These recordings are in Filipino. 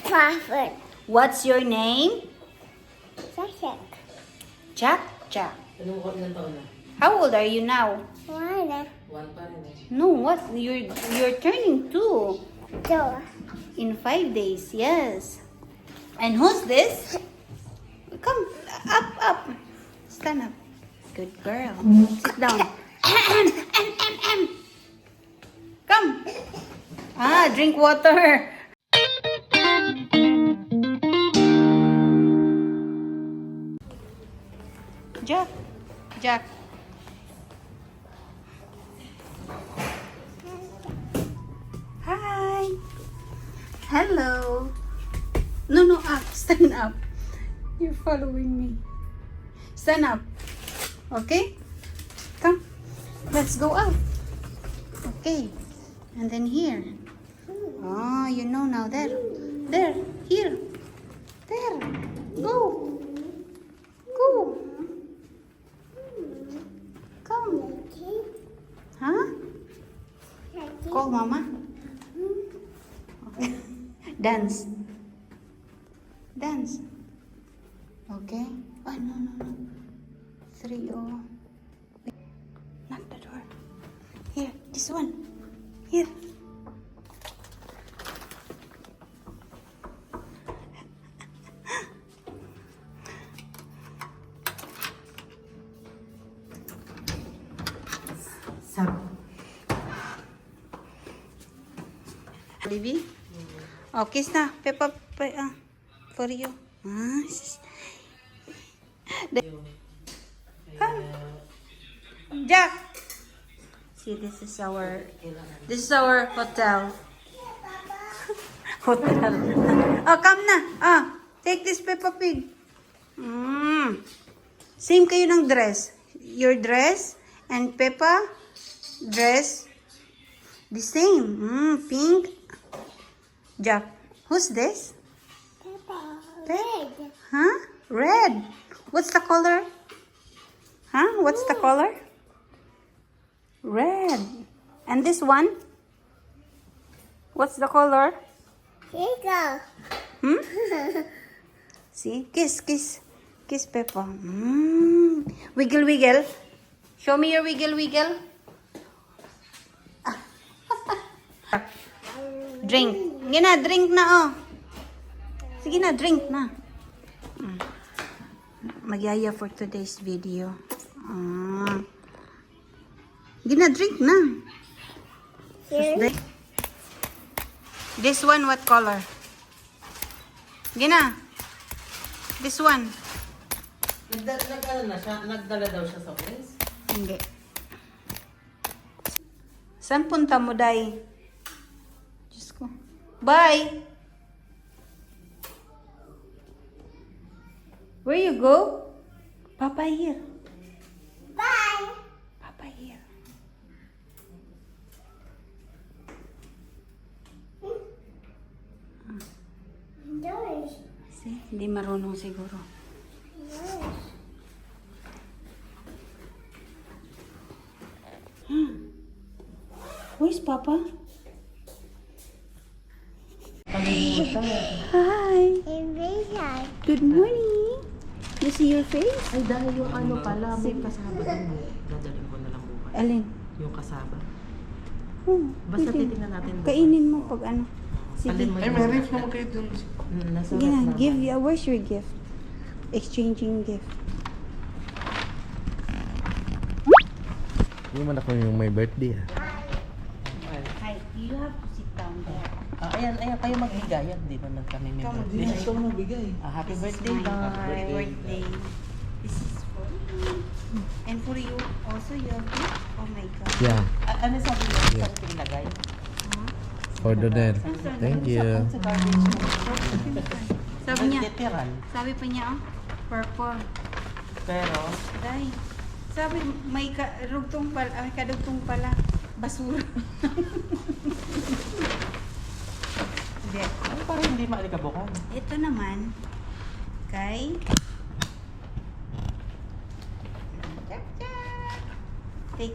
Crawford. What's your name? Second. Jack? Jack. Anong taon na? How old are you now? One. One pa rin eh. No, what? You're turning 2 Two. in 5 days. Yes. And who's this? Come up. Stand up. Good girl. Sit down. Come. Drink water. Jack. Hi. Hello. No, up. Stand up. You're following me. Stand up. Okay? Come. Let's go out. Okay. And then here. Oh, you know now. There. Here. There. Go. Come. Huh? Call mama. Okay. Dance. Okay. Oh, no. 3, oh. Wait. Knock the door. Here, this one. Here. Sab. Baby? Oh, kiss na. Peppa, for you. Jack! See, this is our hotel. Hotel. Oh, come na. Take this Peppa Pig. Same kayo ng dress. Your dress and Peppa dress the same. Pink. Jack, who's this? Red. Huh? Red. What's the color? Huh? What's the color? Red. And this one? What's the color? Here Hmm? See? Kiss Peppa. Wiggle. Show me your wiggle. Drink. Sige na, drink na, oh. Sige na, drink na. Magyaya for today's video. Sige na, drink na. Here. This one, what color? Sige na. This one. Nagdala daw siya sa place? Hindi. Saan punta mo, Day? Diyos ko. Bye! Where you go? Papa here. Bye. Papa here. Doors. See? Hindi marunong siguro. Doors. Where's Papa? Hi. Invitation. Good morning. You see your face? Ay, dahil yung ano pala, may kasaba din. Dadalhin ko na lang bukas. Alin? Yung kasaba. Basta pwede. titingnan natin bukas. Kainin mo pag ano. Sige. Alin mo Ay, yung may ref naman kayo dun. Nasa Sige na, ref naman. give you. Where's your gift? Exchanging gift. Hindi man ako yung may birthday Hi, you have to sit down there. Ayan, kayo magbigayan. Di ba kami may Come on. birthday? Ikaw nabigay. Happy This is birthday, my bye. birthday. This is for you. And for you also, you have gift? Oh my God. Yeah, Ano sabi mo? Yeah. Saan pinilagay? for dinner. Thank you. Sa garbage mo. Sabi niya, Literal. sabi pa niya, purple. Pero, Day, sabi may kadugtong pala. Basura. Hindi. parang hindi maalikabukan. Ito naman, kay... Take.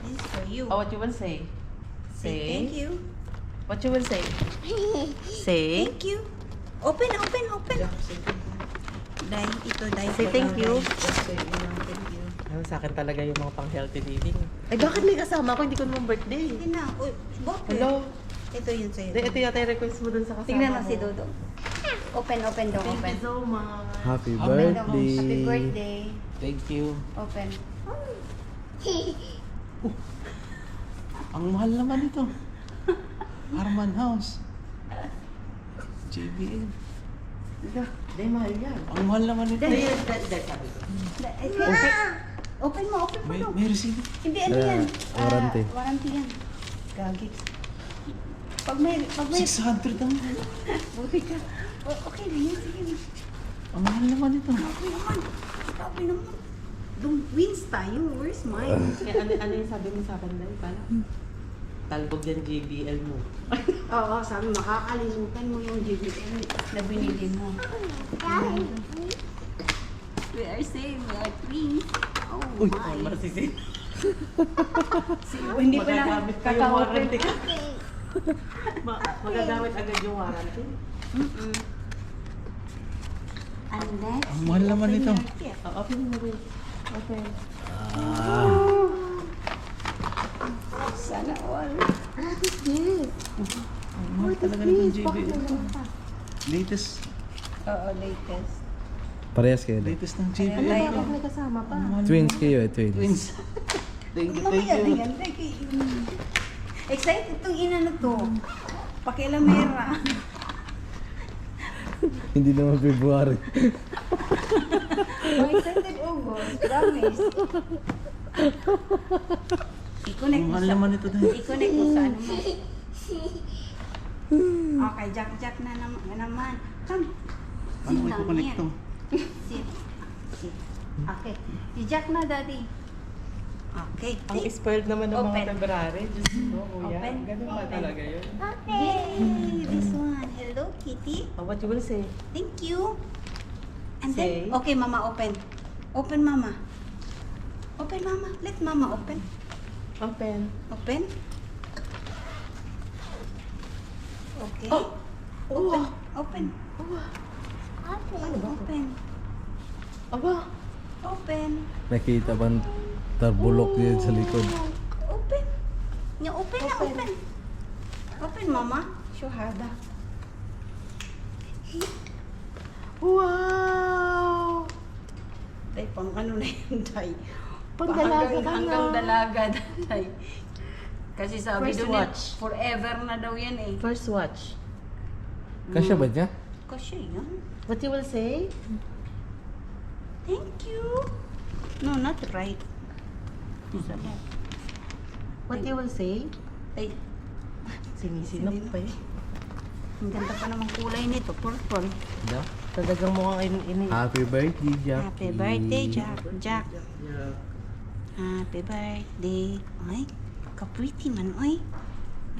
This is for you. Oh, what you will say? Say thank you. What you will say? Say. Thank you. Open. Day, ito, Day. Say thank you. Day. Ano, sa akin talaga yung mga pang-healthy living. Ay, bakit may kasama ako? Hindi ko naman birthday. Hindi na. Uy, bakit? Hello? Ito yun sa'yo. Ito yata yung request mo dun sa kasama Tingnan mo mo. si Dodo. Open daw, Thank open. you so much. Happy Open daw. birthday. Happy birthday. Thank you. Open. Ang mahal naman ito. Harman House. JBL. Hindi, mahal yan. Ang mahal naman ito. Open mo May, daw. may receipt. Hindi, ano yan? Warranty. Warranty yan. Gagi. Pag may, 600 ang mahal. buti ka. Okay na yan, sige na. Ang mahal naman ito. Grabe naman. Wins tayo. Where's mine? Kaya ano yung sabi mo sa akin dahil pala? Talbog yan JBL mo. Oo, sabi makakalimutan mo yung JBL na binili mo. We are same. We are twins. Oh Uy, my. marasisin. Hindi pa na Magagamit pa yung warranty. Magagamit agad yung warranty. And next, Ang mahal naman open ito. your gift. Open mo rin. Open. Sana all. Ang mahal talaga nitong JBL. Latest. Oo, latest. Parehas kayo. Latest ng JBL. Ayan, Ang may kasama pa. mahal Twins kayo eh, twins. Twins. Thank you, thank Mamaya you. na yan. Excited itong ina na to. Pakilamera. Hindi naman February. Oh, excited August. Promise. I-connect Ang mo mahal sa... naman ito dahil. I-connect mo sa ano mo. Okay, jack na naman. Come. Paano ko i-connect to? Sit. Okay. I-jack na, Daddy. Okay. Ang spoiled naman ng Open. mga February. Diyos ko, kuya. Open. Ganun ba talaga yun? Yay! This one. Hello, Kitty. What you will say? Thank you. And Say. then, okay, Mama, open. Open, Mama. Open, Mama. Let Mama open. Open. Open. Okay. Oh! Open. Open. Open. Open. Aba! Open. Nakita bang tarbulok din sa likod. Open. Open na, open. Open, Mama. Shuhada. Wow! Day, pang ano na yun, Day? Pang-dalaga ka na. Hanggang dalaga, Day. Kasi sabi First doon watch. forever na daw yan eh. First watch. Kasya ba niya? Kasi yan. What you will say? Thank you. No, not right. Isa left. What you will say? Ay, Sinisinap pa eh. ang ganda pa namang kulay nito. Purple. Yeah. Talagang mukhang ini. Happy birthday, Jackie. Happy birthday, Jack. Happy birthday. Ay, ka-pretty man, oy.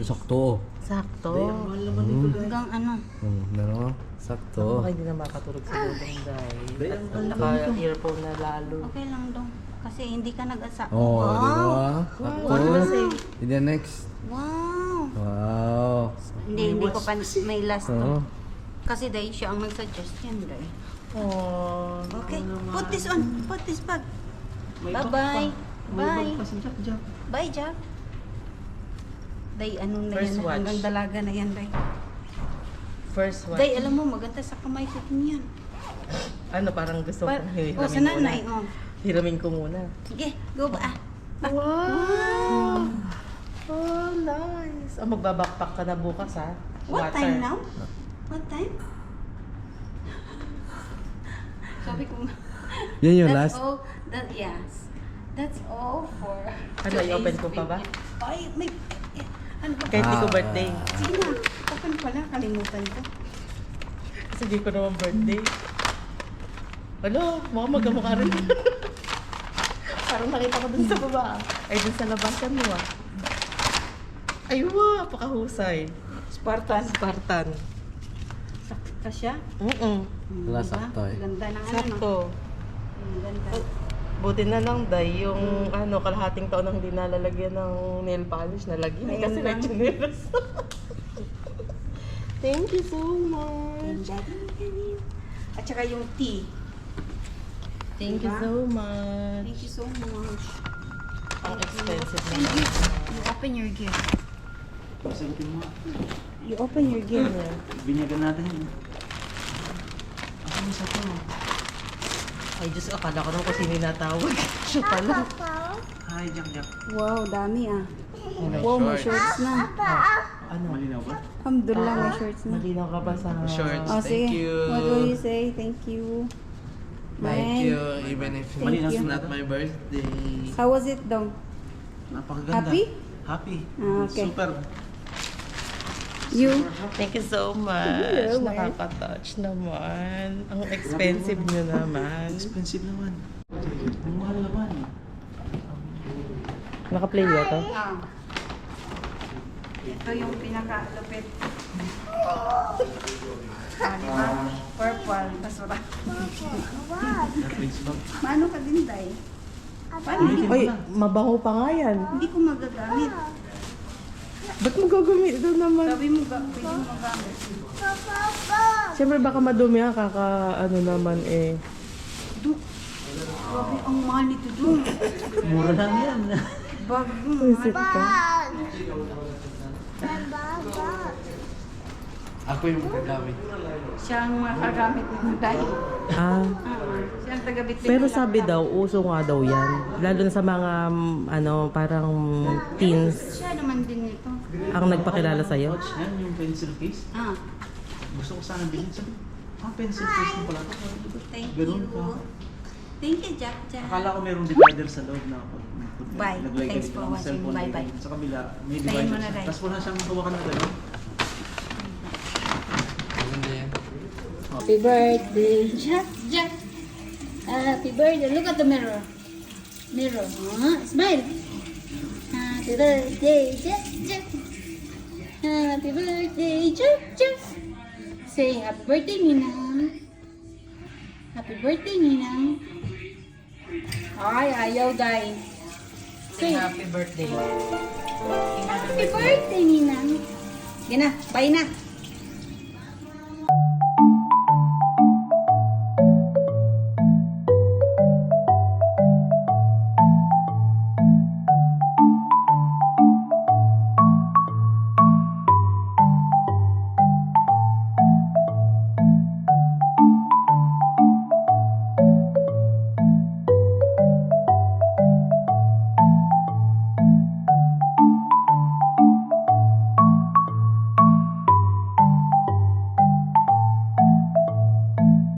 Sakto. Sakto. Hanggang ano. Ano? Baka Sakto. hindi na makatulog sa lubong dahil. At naka-earphone na lalo. Okay lang daw. Kasi hindi ka nag-asa. Oh, di ba? What you will say? Sakto. And then next. Wow. Wow. Hindi ko pa may last Oh. to. Kasi dahil siya ang nag-suggest yan, dahil. Oh. Okay, put this on. Put this back. Bye-bye. Bye. Jack. Bye, Jack. Day, anong na First yan? watch. Hanggang dalaga na yan, Day. First watch. Day, alam mo, maganda sa kamay ko din yan. Ano, parang gusto Pa- kong hiramin oh, sa nanay, muna. oh. Hiramin ko muna. Sige, go ba? Wow! Oh, nice. Oh, magbabackpack ka na bukas, ha? What time now? What time? Sabi ko nga. Yan yung That's last. all, yes. That's all for Ano, i-open ko pa ba? Ay, may... Ano ba? Kahit di ko Ah. birthday. Sige na. Open pala, kalimutan ko. Kasi di ko naman birthday. Ano, mukhang magkamukha rin. Parang nakita ko dun sa baba. Ay, dun sa labasan mo, ah. Ay, wow, pakahusay. Spartan. Spartan. Sakta siya. Wala, sakto eh. Ganda ng ano, no? Sakto. Ganda. Buti na lang, Day, yung kalahating taon nang hindi nalalagyan ng nail polish, nalagyan. Ayun Kasi lang. may chinelas. Thank you so much. At saka yung tea. Thank you so much. Thank you so much. Ang expensive And na. you open your gift. Sagutin mo. You open your gift. Binyagan natin yun. Ako mo sa to. Ay, Diyos, akala ko naman kung sino yung natawag. Siya pala. Hi, Jack Jack. Wow, dami ah. Ano? Wow, may shorts na. Ano? Malinaw ba? Alhamdulillah, may shorts na. Malinaw ka ba sa... Shorts. Oh, Thank sige. you. What will you say? Thank you. Thank Man. you, even if Thank it's you. not my birthday. How was it daw? Napakaganda. Happy? Happy. Ah, okay. Super. You? Thank you so much. Nakaka-touch naman. Ang expensive nyo naman. Expensive naman. Ang mahal naman. Naka-play ba to? Ah. Ito yung pinaka-lupit. Ah, di ba? Purple, basura. Prince bag. Maano ka din, Day? Paano? Ay, mabango pa nga yan. Hindi ko magagamit. Ba't mo gagamit ito naman? Sabi mo, pwede mo magamit. Siyempre baka madumi ha, ano naman eh. Grabe, ang mahal nito doon. Mura lang yan. Bago, Isip mahal. ka. Ako yung magagamit. Siya ang makagamit nito, Day. Ah, Siya ang tagabit-bit. pero sabi daw, uso nga daw yan. Lalo na sa mga, parang teens Siya naman din nito. ang nagpakilala sa'yo. Yan yung pencil case. Ah, Gusto ko sana bilhin. Sabi, pencil case mo pala ito. thank Ganun you. ka. Thank you, Jack Jack. Akala ko merong divider sa loob na Bye. naglagay Thanks dito for ng watching. cellphone. Bye-bye. Sa kabila, may Tayin divider mo na, siya. Day. Tapos wala siyang hawakan na gano'n. Maganda yan. Happy birthday, Jack Jack. Happy birthday. Look at the mirror. Mirror. Smile. Happy birthday, Jack Jack. Happy birthday, Jack Jack. Say happy birthday, Ninang. Happy birthday, Ninang. Ay, ayaw, Day. Say Happy birthday. happy birthday, Ninang. Yan na, bye na.